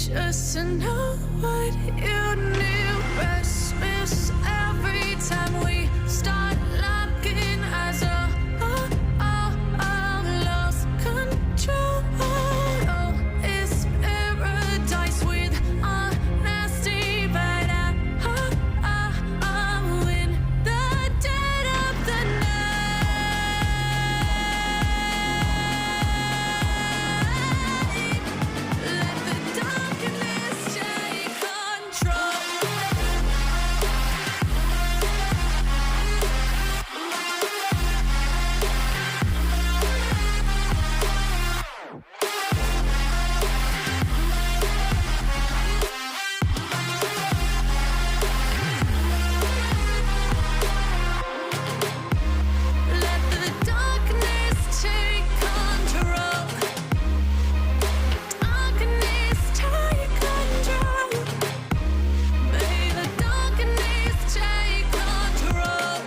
just to know what you knew. Restless every time we start locking eyes. Lost control. Oh, it's paradise with honesty, but I'm in the dead of the night. Let the darkness take control. Let the darkness take control. Darkness take control. May the darkness take control.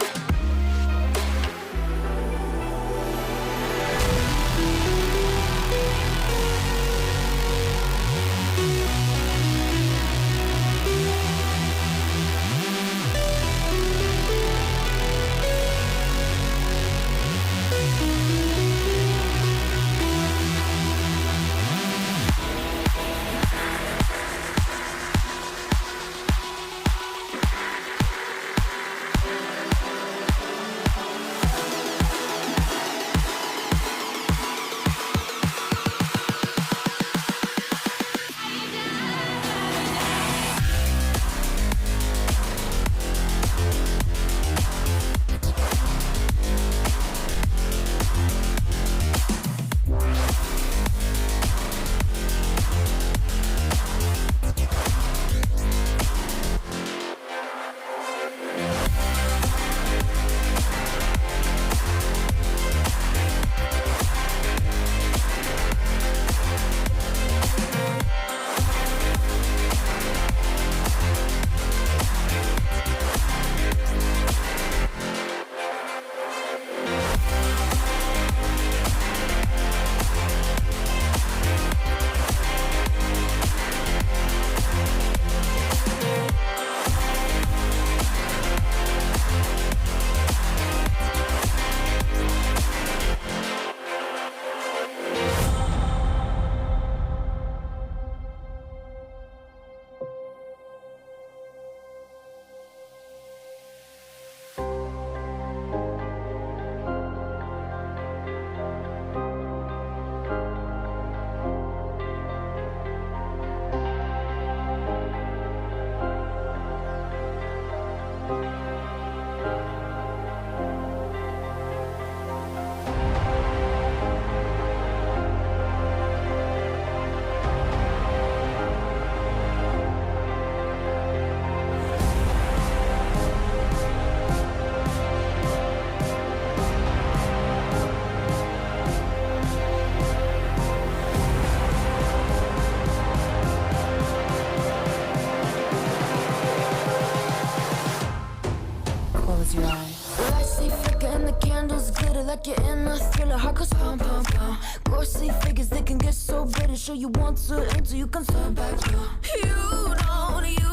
Close your eyes. Lights they flicker and the candles glitter like you're in a thriller. Heart goes pum pum pum. Ghostly figures they can get so bitter. Sure you want to until you can turn back. You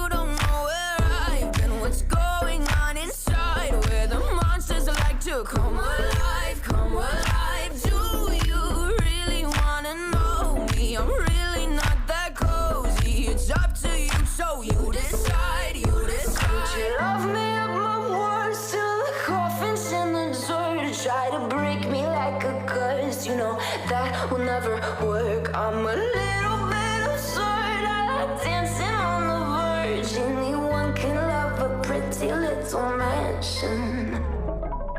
don't know where I've been. What's going on inside? Where the monsters like to come alive, come alive. Do you really wanna know me? I'm really not that cozy. It's up to you, so you decide, you decide. Would you love me up my words till the coffin's in the dirt? Try to break me like a curse, you know that will never work. I'm a little bit absurd. I like dancing on the verge. Anyone can love a pretty little mansion,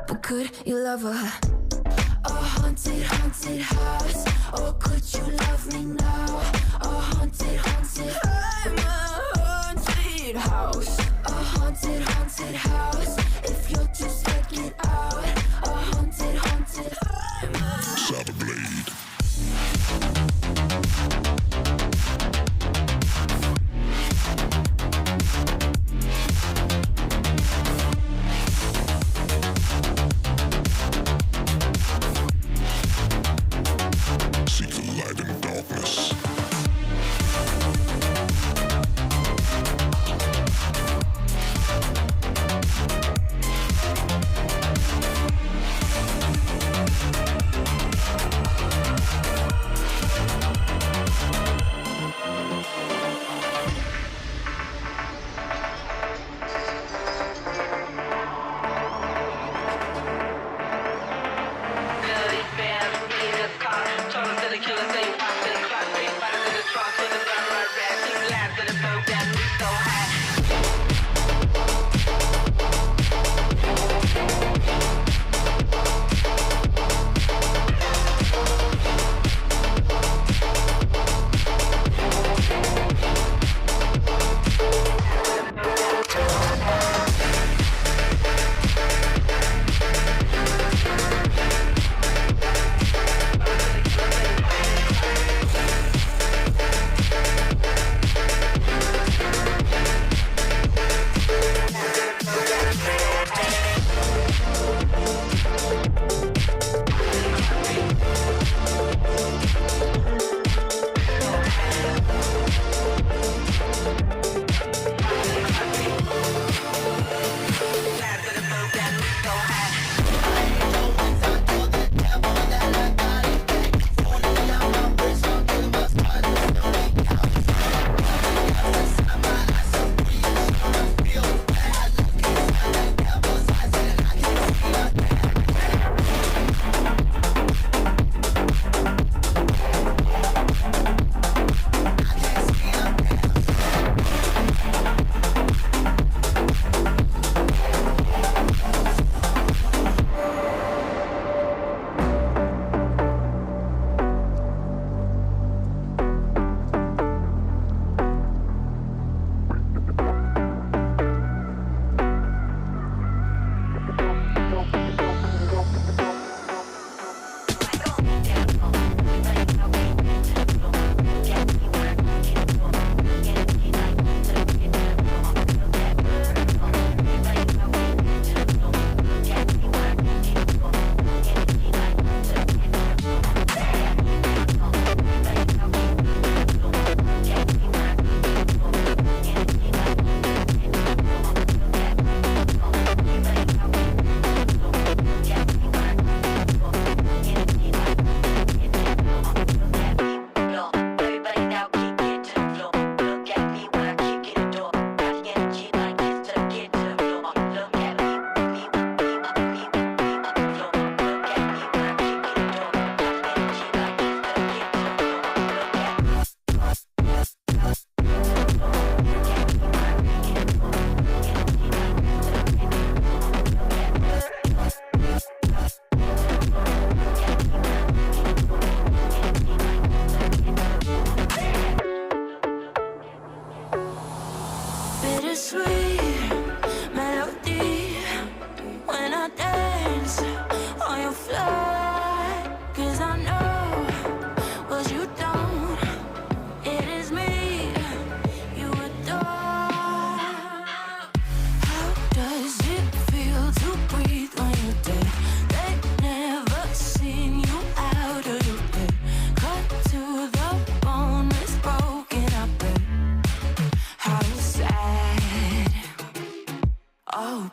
but could you love a haunted, haunted house? Or could you love me now? A haunted, haunted. I'm a haunted house. A haunted, haunted house. If you're too scared, get out. A haunted, haunted. I'm a Sari Blade. Seek the light in darkness.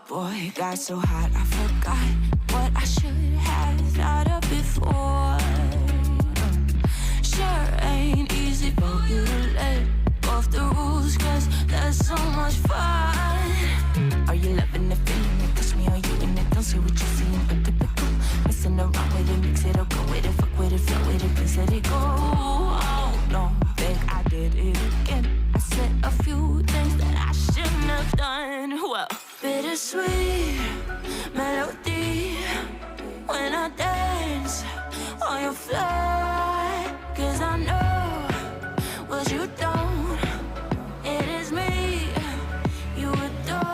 boy got so hot I forgot what I should have thought of before. Sure ain't easy for you to let go of the rules, cause that's so much fun. Are you loving the feeling? It touch me, are you in it? Don't say what you're seeing, but typical. Messing around with it, mix it up, go with it, fuck with it, flow with it, please let it go. Oh no, babe, I did it again. I said a few things that I shouldn't have done. Well, bittersweet melody when I dance on your floor, cause I know what you don't. It is me you adore.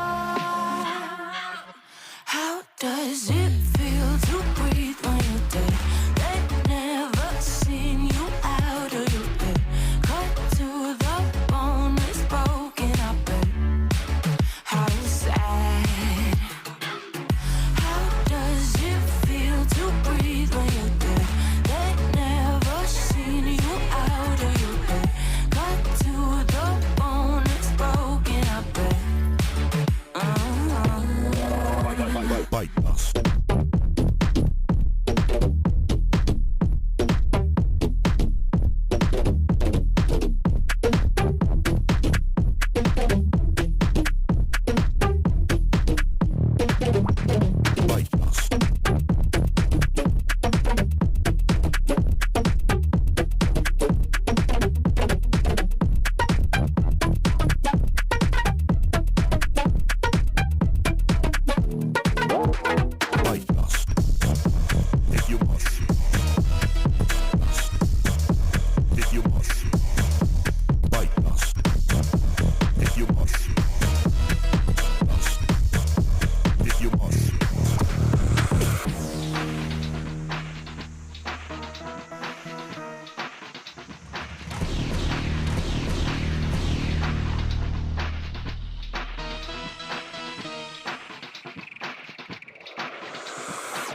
How does it feel to breathe when you're dead? They've never seen you out of your bed. Cut to the bone, it's broken, I bet. How sad. How does it feel to breathe when you're dead? They've never seen you out of your bed. Cut to the bone, it's broken, I bet. Bite us.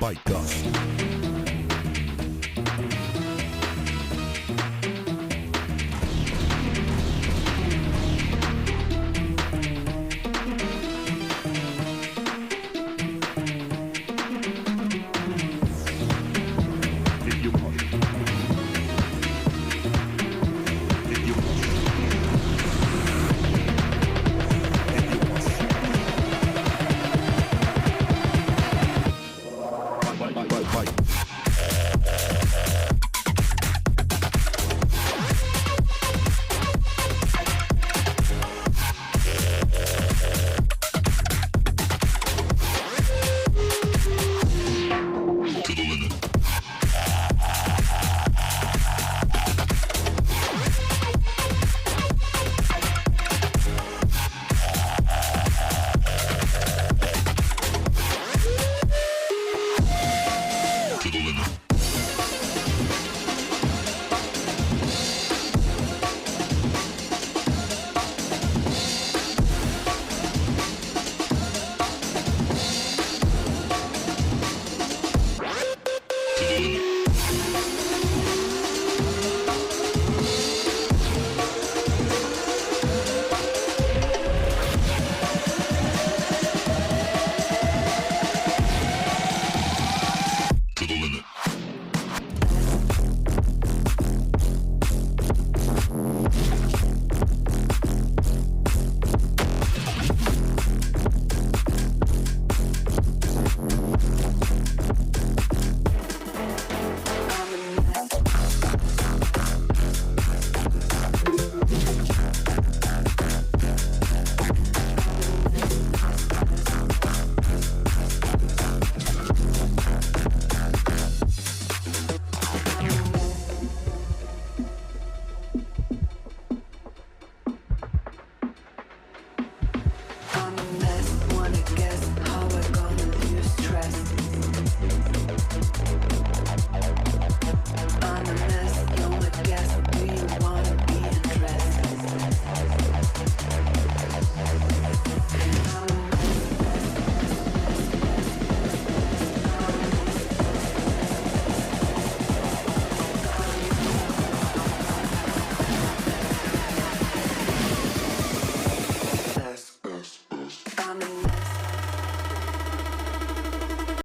Bite dust.